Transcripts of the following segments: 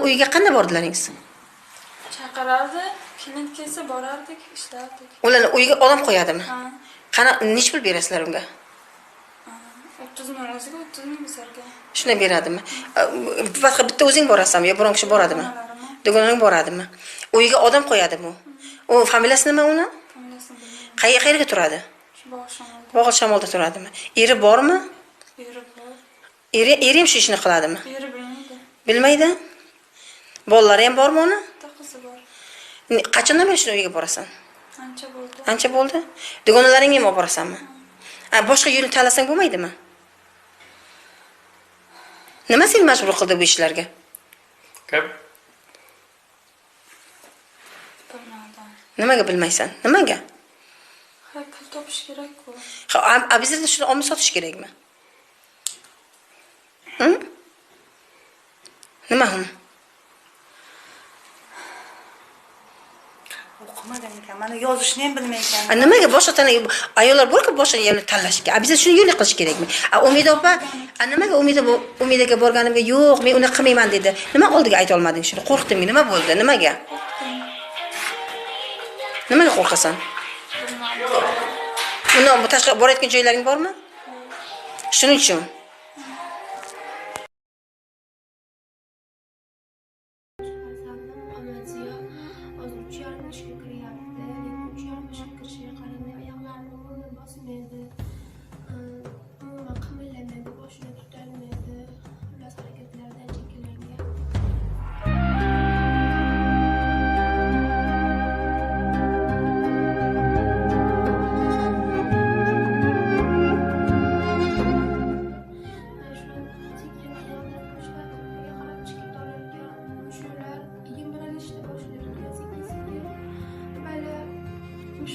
uyiga qanday bordilaringiz? Chaqirardi, klient kelsa borardik, ishlardik. Ularni uyiga odam qo'yadimi? Ha. Qana nech pul berasizlar unga? 30 ming o'ziga, 30 ming bizlarga. Shunday beradimi? Faqat bitta o'zing borasanmi yo biron kishi boradimi? Dugonaning boradimi? Uyiga odam qo'yadimi u? U familiyasi nima uni? Familiyasini bilmayman. Qayerga turadi? Shu Bog'shamolda. Bog'shamolda turadimi? Eri bormi? Eri bor. Eri ham shu ishni qiladimi? Eri bilmaydi. Bilmaydi? Bolalari ham bormi uni? Bitta qizi bor. Qachondan beri shu uyiga borasan? Ancha bo'ldi. Ancha bo'ldi? Dugonalaringga ham olib borasanmi? Boshqa yo'lni tanlasang bo'lmaydimi? Nima seni majbur qildi bu ishlarga? Ko'p. Bilmadim. Nimaga bilmaysan? Nimaga? Ha, pul topish kerak-ku. Abizlarni shuni olib sotish kerakmi? Nima hu? O'qimagan ekan, mana yozishni ham bilmayman. Nimaga boshqa ayollar bor-ku boshqa yo'lni tanlashga? Bizlar shuni yo'l qilish kerakmi? Umida opa, nimaga Umidaga borganimga yo'q, men uni qilmayman dedi. Nima oldiga ayta olmading shuni? Qo'rqdingmi? Nima bo'ldi? Nimaga? Nimaga qo'rqasan? Uni bu tashqi borayotgan joylaring bormi? Shuning uchun.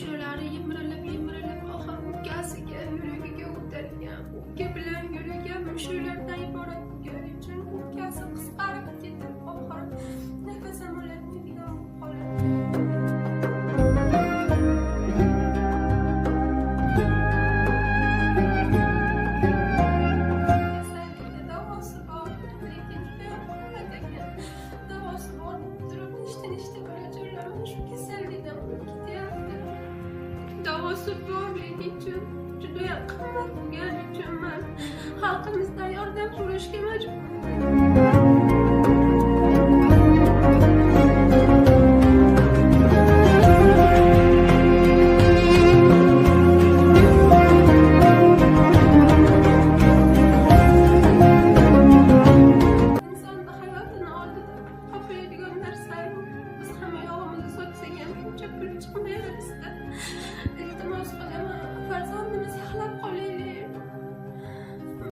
Şuraları yımrılıp oxir o'pkasiga, yuragiga o'tadigan, o'pka bilan yuragan mushulardan iborat bo'lgani uchun o'pkasi qisqarib ketib, oxiri nafas ololmaydigan bo'lib davası borligi uchun juda ham qimmat bo'lgani uchun men xalqimizdan yordam so'rashga insonni hayotini oldida topiladigan narsa biz hamma yog'imizni sotsak ham uncha pul chiqmaydi.